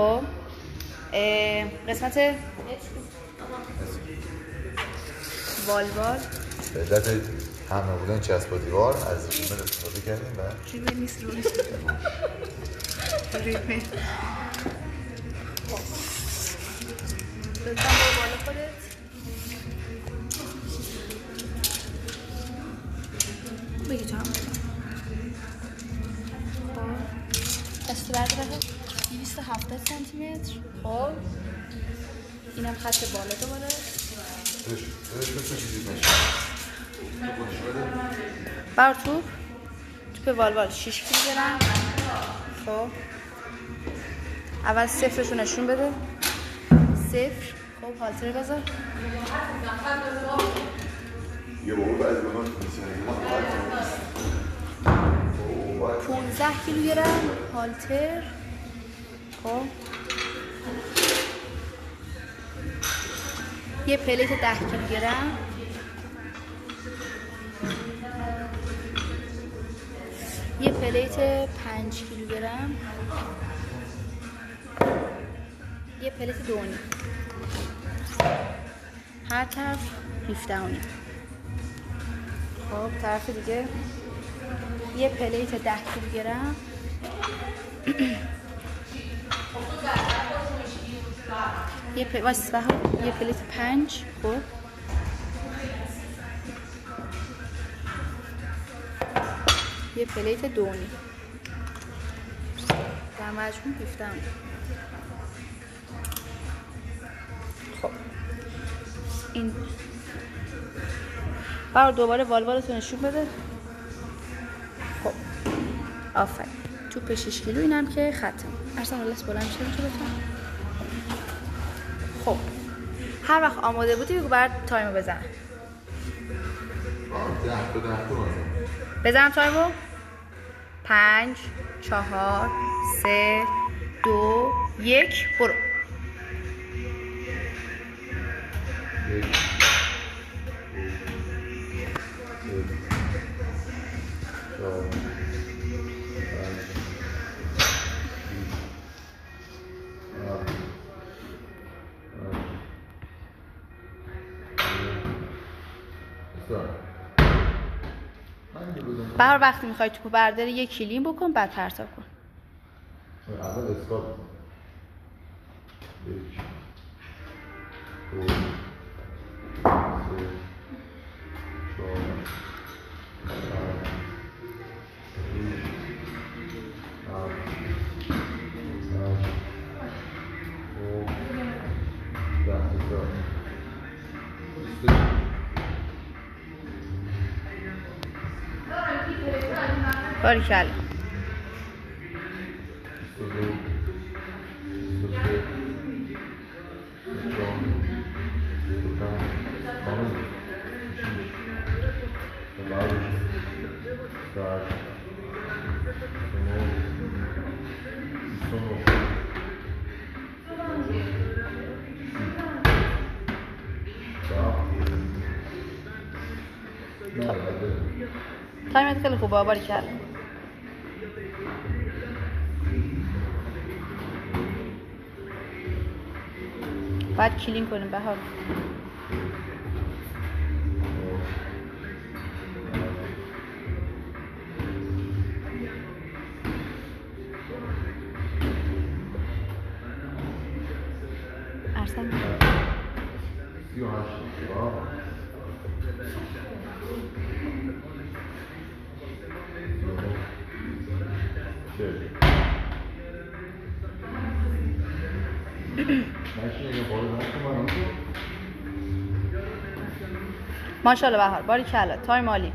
خب قسمت والوال به علت همه بودن چسب و دیوار از ریمل استفاده کردیم و ریمل نیست روش ریمل لطفا برو بالا خودت بگی تو هم دست برده بره 270 سانتیمتر. خب اینم خط بالا دوباره بر توپ والوال 6 کیلوگرم. خب اول صفرشو نشون بده. صفر. خب هالتر بذار. یه بابا بعضی من 15 کیلوگرم هالتر. خب یه پلیت 10 کیلوگرم. یه پلیت 5 کیلوگرم. یه پلیت 2.5. هر طرف 17.5. خب طرف دیگه یه پلیت 10 کیلوگرم. یه پلیت 5. خب یه پلیت 2.5. در مجموع 17. خب این برای دوباره والوالتو نشون بده. خب آفرین. توپ 6 کیلو اینم که ختم. ارسان حالت بلند شده تو بفهم. خب هر وقت آماده بودی بگو بعد تایمو بزن. بزنم تایمو. 5 4 3 2 1 برو. هر وقتی میخوای توپو برداری یک کلین بکن بعد پرتاب کن. اول اسکاپ 1 2 3 4 باریکلا. تایمت خیلی خوبه. باریکلا. بعد کلین کنیم بهار. ارسن 38 ماشاءالله بهار. باریکلا. تایم عالی.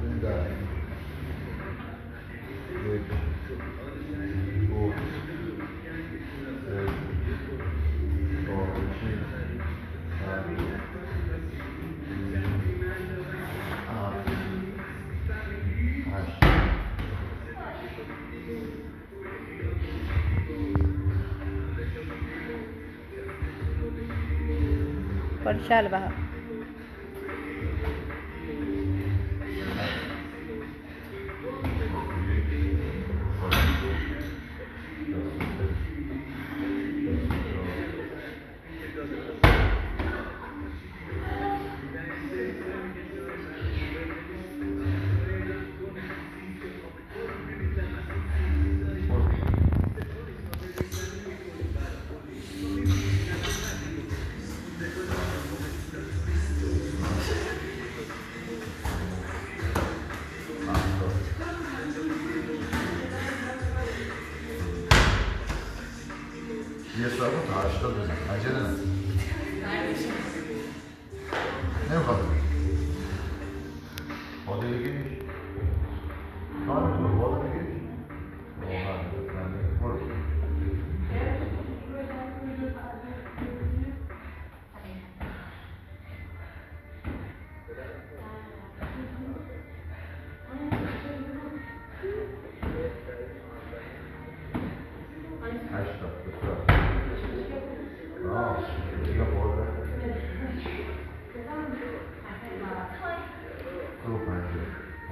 باریکلا بهار. یه ساعت تا 80 بزن عجله نه نمیخواد باده بگیر باده بگیر برو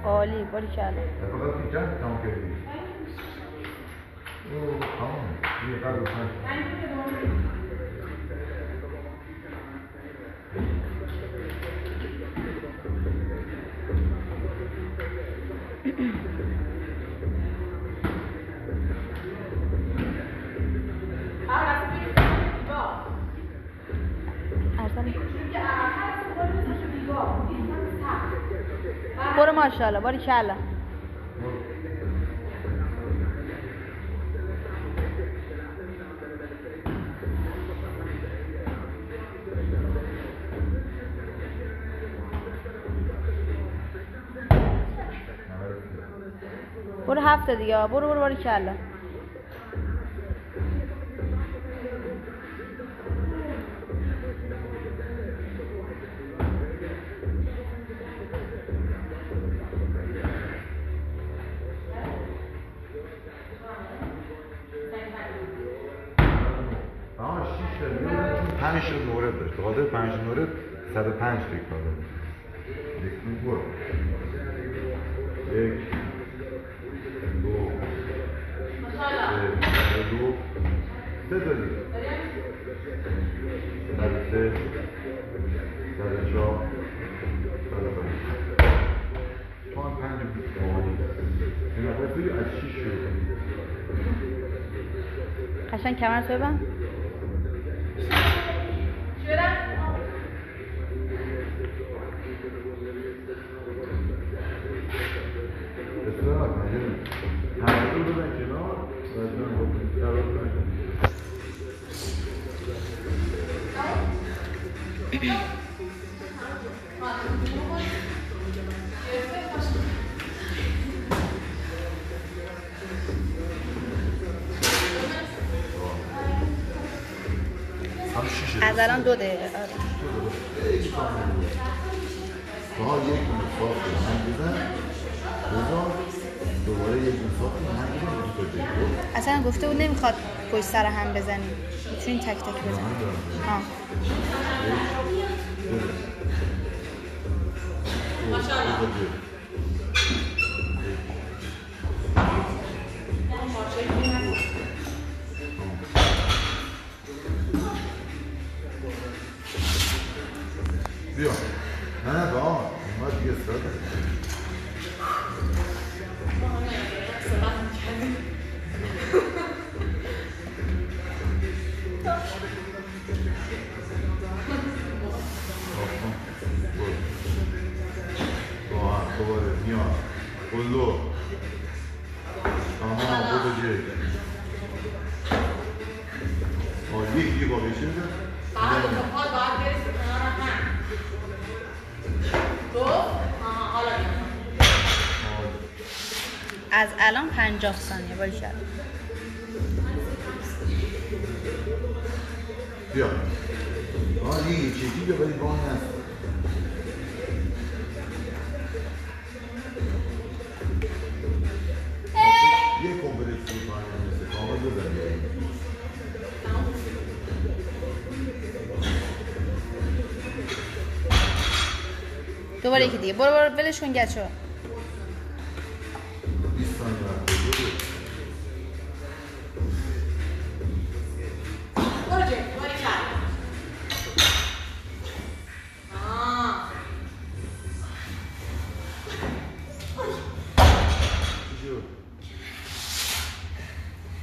عالی باری کلا فقط اینجا تمام کردی او تمام یه قدر پنج برو ماشاءالله باری کلا برو 7 دیگه برو باری کلا پنج مورد داشت بخاطر 5 مورد 105 تکرار داره یک برو 1 2 3 داری 103 104 تو هم 5 مورد این نفر توی از 6 شروع قشنگ کمر تو ببند استراحت مجرم همه رو بزن کنار و از من بکنید قرار کنید از الان 2 دقیقه آره یک مساف من بزن دوباره یک مساف من بزن اصلا گفته بود نمیخواد پشت سر هم بزنیم میتونین تک تک بزنیم بیا نه با ما دیگه استراحت دوباره میاد بلو آها بودو جه یک دیگه با بشه بزن بعد پاد باید برسی کنار هم حالا از الان 50 ثانیه باری کرد بیا یه چیزی بیا ولی بان هست یه کمپلیکس بود باید مثل کامل بزن دوباره یکی دیگه برو ولش کن گچو 20 ثانیه وقت بود برو جه باری کرد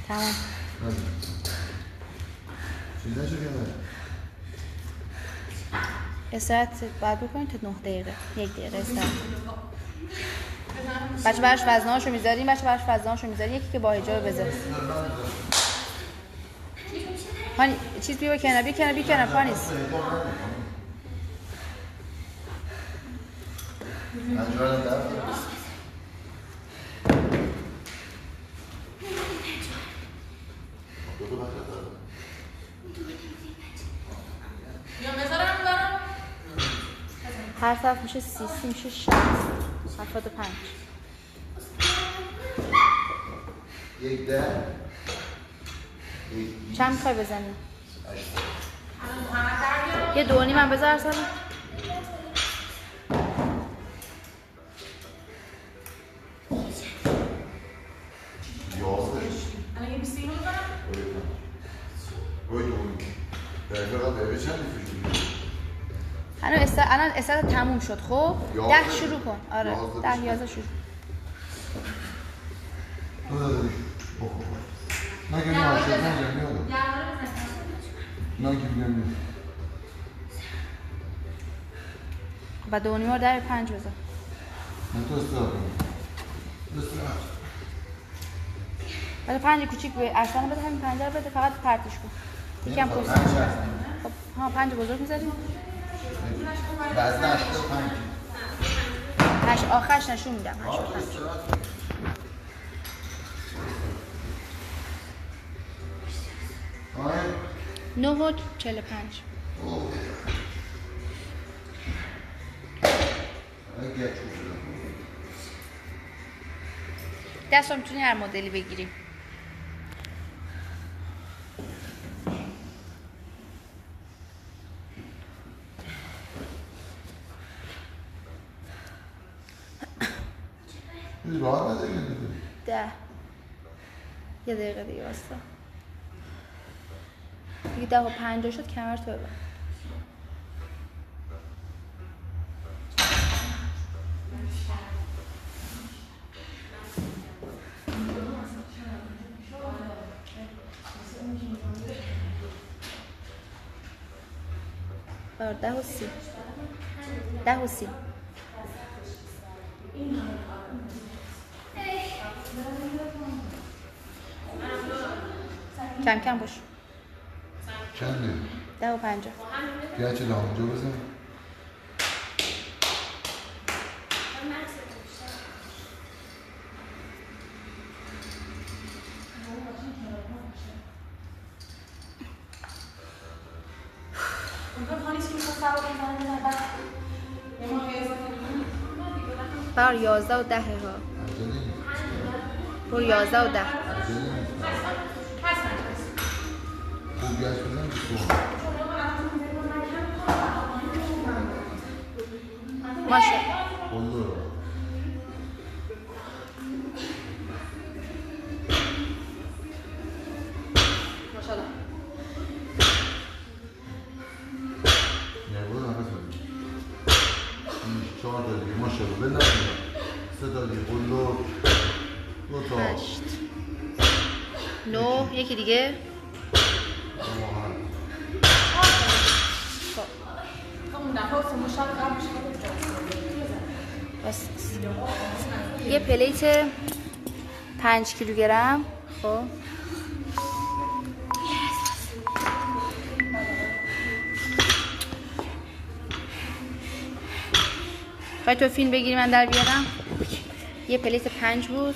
تمام چیز نشد یا نه؟ استراحت باید بکنید تا 9 دقیقه 1 دقیقه استراحت بچه برش وزنهاشو میذاریم یکی که با حجاب بذاره پانی چیز بیا کنار پانیس. هر طرف میشه 30 میشه 60 75. یک ده چند میخوای بزنی؟ یه 2.5 من بذار سلام. الان استاد تموم شد. خب 10 شروع کن. آره 10 11 شروع. و 2.5 رو در 5 بذار. بعد 5 کوچیک به ارسلان بده، همین 5 رو بده، فقط پرتش کن. یکم پشت. خب ها 5 بزرگ می‌ذاریم. وزنش 5 آخرش نشون میدم. 9 و 45. دست رو میتونی هر مدلی بگیری. ده یه دقیقه دیگه واسه دیگه 10 و 50 شد. کمر تو ببر. بر 10 و 30 10 و 30 کم کم باش. چنده؟ 10 و 50. بیا چه دام اونجا بزن. بر 11 و 10 ها. برو 11 و 10. ماشاءالله. ماشاءالله. چهار تا دیگه ماشاءالله بندازیم. 3 تا دیگه قلو 2 تا 8 9 یکی دیگه. بس یه پلیت 5 کیلوگرم. خب خواهی تو فیلم بگیری من در بیارم. یه پلیت 5 بود.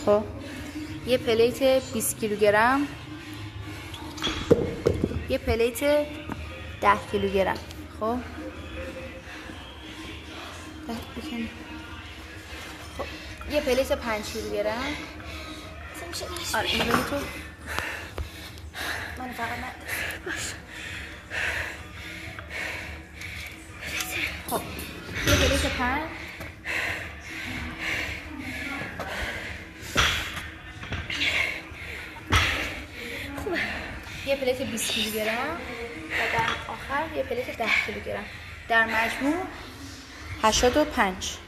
خب یه پلیت 20 کیلوگرم. یه پلیت 10 کیلوگرم. خب خب یه پلیت 5 کیلوگرم. آره این بگی تو من فقط خب یه پلیت 5 یه پلیت 20 کیلوگرم و در آخر یه پلیت 10 کیلوگرم. در مجموع 85.